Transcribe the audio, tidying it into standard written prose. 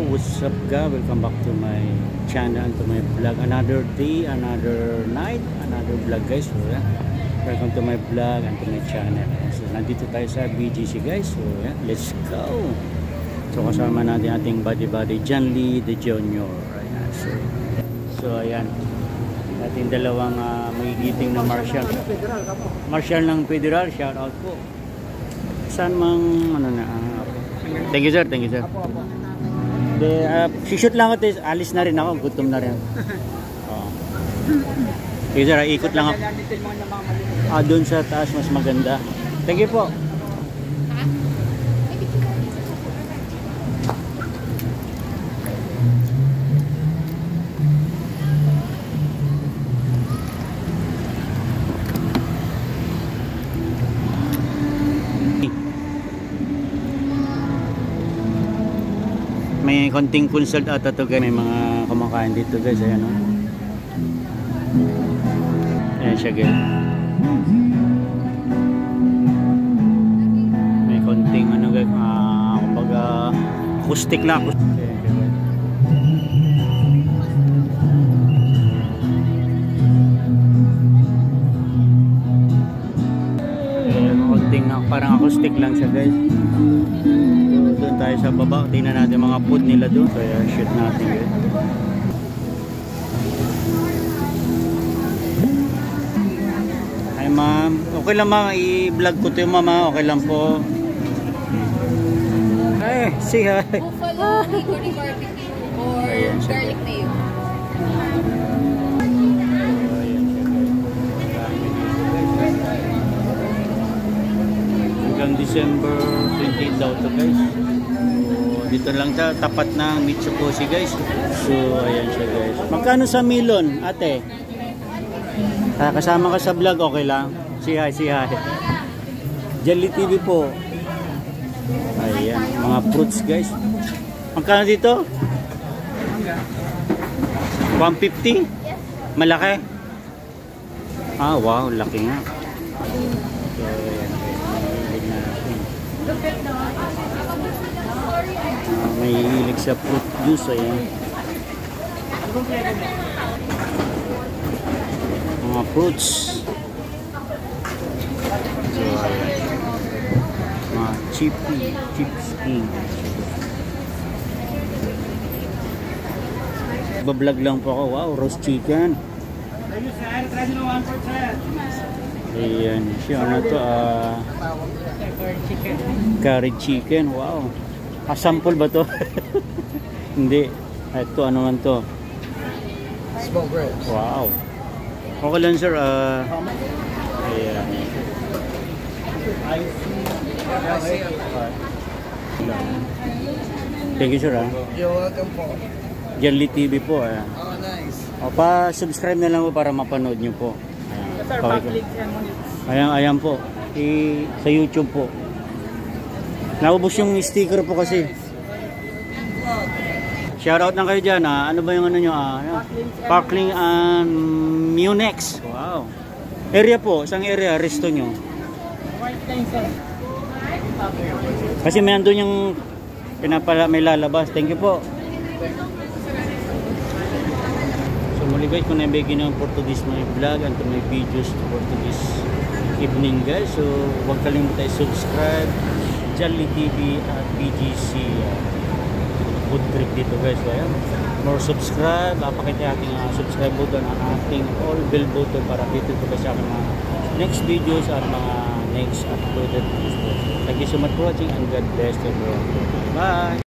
what's up guys? Welcome back to my channel, to my vlog. Another day, another night, another vlog guys. So yeah, welcome to my vlog and to my channel. So nandito tayo sa BGC guys. So yeah, let's go. So kasama natin ating buddy John Lee De Junior. Ayan. So ayan, ating dalawang magigiting na marshal ng federal. Shout out po. Saan mang ano na thank you sir. Sishoot lang ako, alis na rin ako, gutom na rin. Thank you sir, ikot lang ako. Doon sa taas mas maganda. Thank you po. May konting consult ata to guys. May mga kumakain dito guys. Ayan o. Ayan siya guys. May konting ano guys. Kumbaga acoustic lang. Ayan, konting parang acoustic lang siya guys. Doon tayo sa baba, tingnan natin mga food nila doon. So yeah, shoot natin yun. Hi ma'am, okay lang ma'am, i-vlog ko ito ma'am, okay lang po. Hi, say hi. Buffalo, hickory barbecue, or garlic mayo. Hanggang December 28 daw ito guys. Dito lang sa tapat ng Mitsukoshi guys. So ayan siya guys. Magkano sa milon ate? Kasama ka sa vlog, okay lang? Say hi. John Lee TV po. Ayan, mga fruits guys. Magkano dito? 150? Malaki? Wow, laki nga. So ayan, may hilig sa fruit juice. Ayan, mga fruits. So ayan, mga chips king. Bablog lang po ako. Wow, roast chicken. Ayan siya, ano to, curry chicken. Wow, sample ba to? Hindi, ito ano man to, small bread. Wow, okay lang sir. Ayan, thank you sir. You're welcome po. John Lee TV po. Ayan. Oh, nice. Pa-subscribe na lang po para mapanood nyo po. Ayan po. Sa YouTube po. Naubos yung sticker po kasi. Shoutout na kayo dyan. Ano ba yung ano nyo? Parkling and Munex. Wow. Area po. Isang area. Resto nyo. Kasi may andun yung may lalabas. Thank you po. So muli guys, kung naibigin ng Portuguese my vlog and to my videos to Portuguese evening guys. So huwag kalimutan i-subscribe John Lee TV at BGC food trip dito guys. So ayan, more subscribe, pakita ating subscribe button, ang ating all bell button para dito po kasi ang mga next videos at mga next uploaded videos. Thank you so much for watching and God bless everyone. Bye!